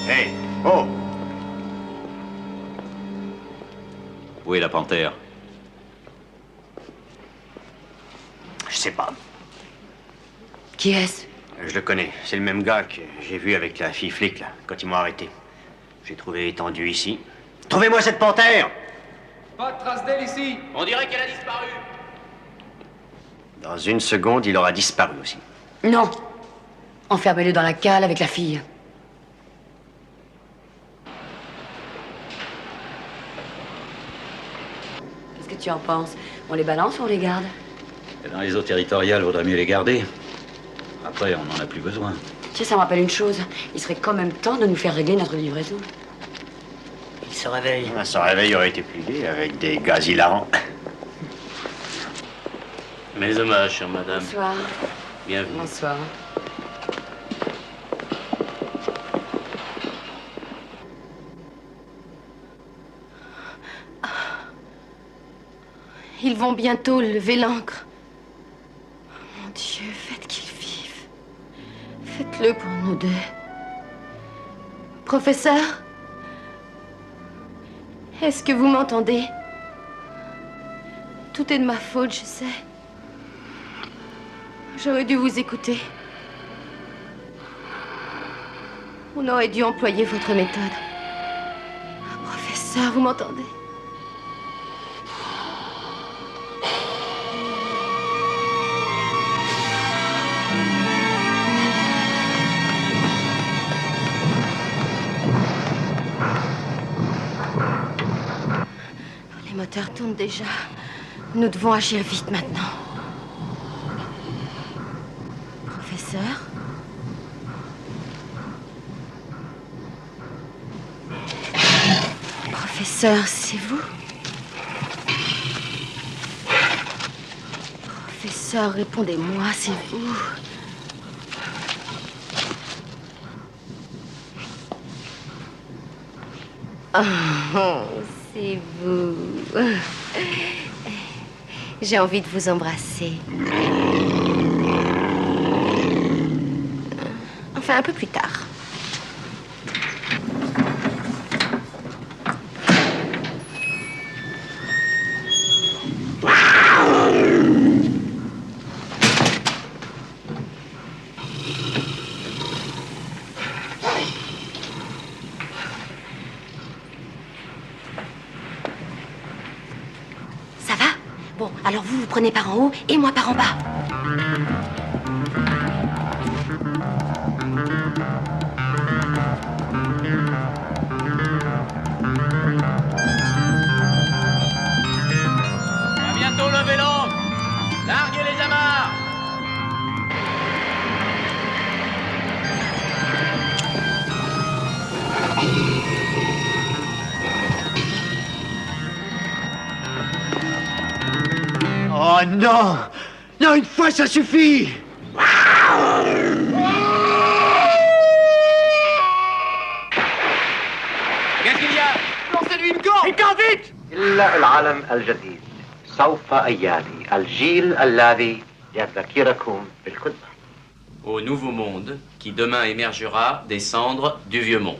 Hey! Oh! Où est la panthère? Je sais pas. Qui est-ce? Je le connais. C'est le même gars que j'ai vu avec la fille flic, là, quand ils m'ont arrêté. J'ai trouvé étendu ici. Trouvez-moi cette panthère! Pas de trace d'elle ici. On dirait qu'elle a disparu. Dans une seconde, il aura disparu aussi. Non. Enfermez-le dans la cale avec la fille. Qu'est-ce que tu en penses? On les balance ou on les garde? Dans les eaux territoriales, vaudrait mieux les garder. Après, on n'en a plus besoin. Tu sais, ça me rappelle une chose. Il serait quand même temps de nous faire régler notre livraison. Il se réveille. Son réveil aurait été plus gai avec des gaz hilarants. Mes hommages, chère madame. Bonsoir. Bienvenue. Bonsoir. Ils vont bientôt lever l'ancre. Mon Dieu, faites qu'ils vivent. Faites-le pour nous deux. Professeur? Est-ce que vous m'entendez? Tout est de ma faute, je sais. J'aurais dû vous écouter. On aurait dû employer votre méthode. Professeur, vous m'entendez? Les moteurs tournent déjà. Nous devons agir vite maintenant. Professeur? Professeur, c'est vous? Professeur, répondez-moi, c'est vous? Oh, c'est vous. J'ai envie de vous embrasser. Enfin, un peu plus tard. Bon, alors vous prenez par en haut et moi par en bas. À bientôt le vélo. Larguez les amarres. Oh non! Non, une fois, ça suffit! Qu'est-ce qu'il y a? Lancez-lui une corde! Une corde, vite! إلا العالم الجديد سوف أيادي الجيل الذي يذكركم بالكتب. Au nouveau monde qui demain émergera des cendres du vieux monde.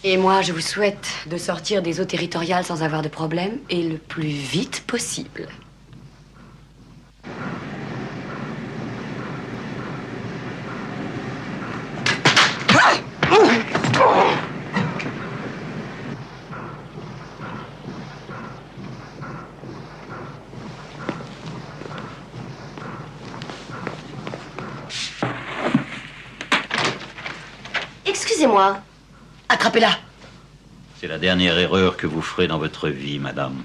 Et moi, je vous souhaite de sortir des eaux territoriales sans avoir de problème et le plus vite possible. Excusez-moi. Attrapez-la. C'est la dernière erreur que vous ferez dans votre vie, madame.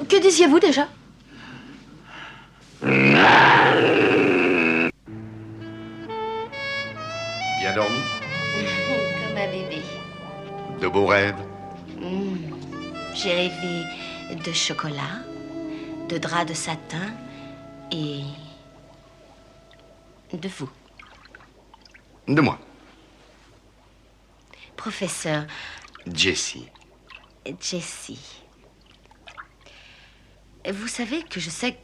Que disiez-vous déjà? Bien dormi? Comme un bébé. De beaux rêves? J'ai rêvé de chocolat, de drap de satin et de vous. De moi. Professeur Jessie. Jessie. Vous savez que je sais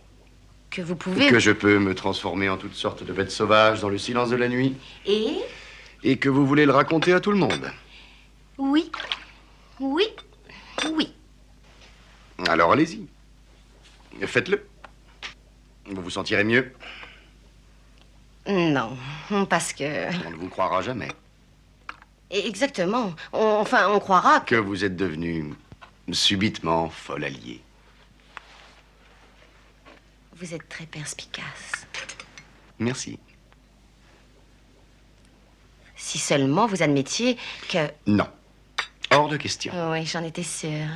que vous pouvez... Que je peux me transformer en toutes sortes de bêtes sauvages dans le silence de la nuit. Et que vous voulez le raconter à tout le monde. Oui. Oui. Oui. Alors allez-y. Faites-le. Vous vous sentirez mieux. Non, parce que... On ne vous croira jamais. Exactement. On croira que vous êtes devenu subitement folle alliée. Vous êtes très perspicace. Merci. Si seulement vous admettiez que... Non. Hors de question. Oui, j'en étais sûre.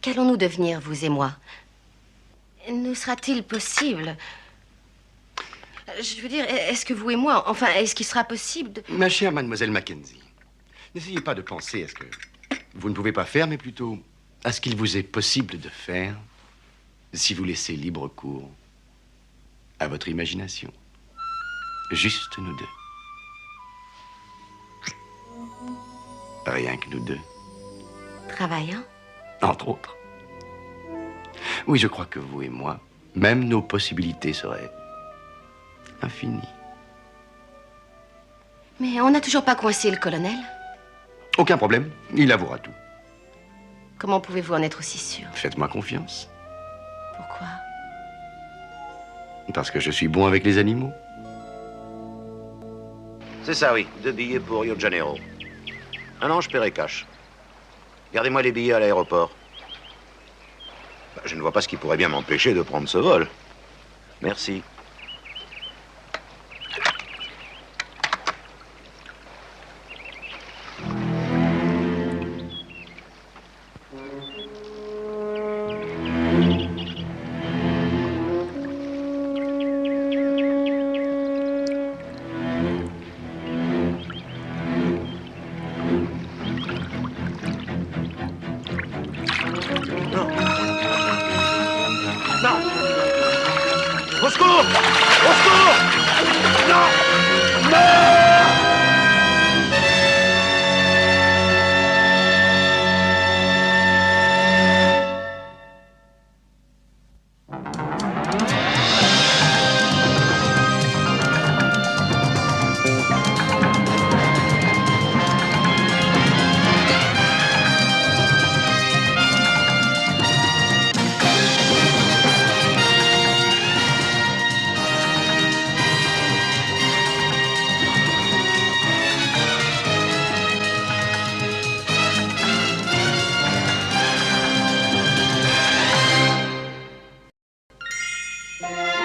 Qu'allons-nous devenir, vous et moi? Nous sera-t-il possible... Je veux dire, est-ce que vous et moi, enfin, est-ce qu'il sera possible de... Ma chère mademoiselle Mackenzie, n'essayez pas de penser à ce que vous ne pouvez pas faire, mais plutôt à ce qu'il vous est possible de faire si vous laissez libre cours à votre imagination. Juste nous deux. Rien que nous deux. Travaillant? Entre autres. Oui, je crois que vous et moi, même nos possibilités seraient infinies. Mais on n'a toujours pas coincé le colonel. Aucun problème, il avouera tout. Comment pouvez-vous en être aussi sûr? Faites-moi confiance. Pourquoi? Parce que je suis bon avec les animaux. C'est ça, oui. 2 billets pour Rio de Janeiro. Ah non, je paierai cash. Gardez-moi les billets à l'aéroport. Je ne vois pas ce qui pourrait bien m'empêcher de prendre ce vol. Merci. Au secours! Au secours! Non! Non! Thank you.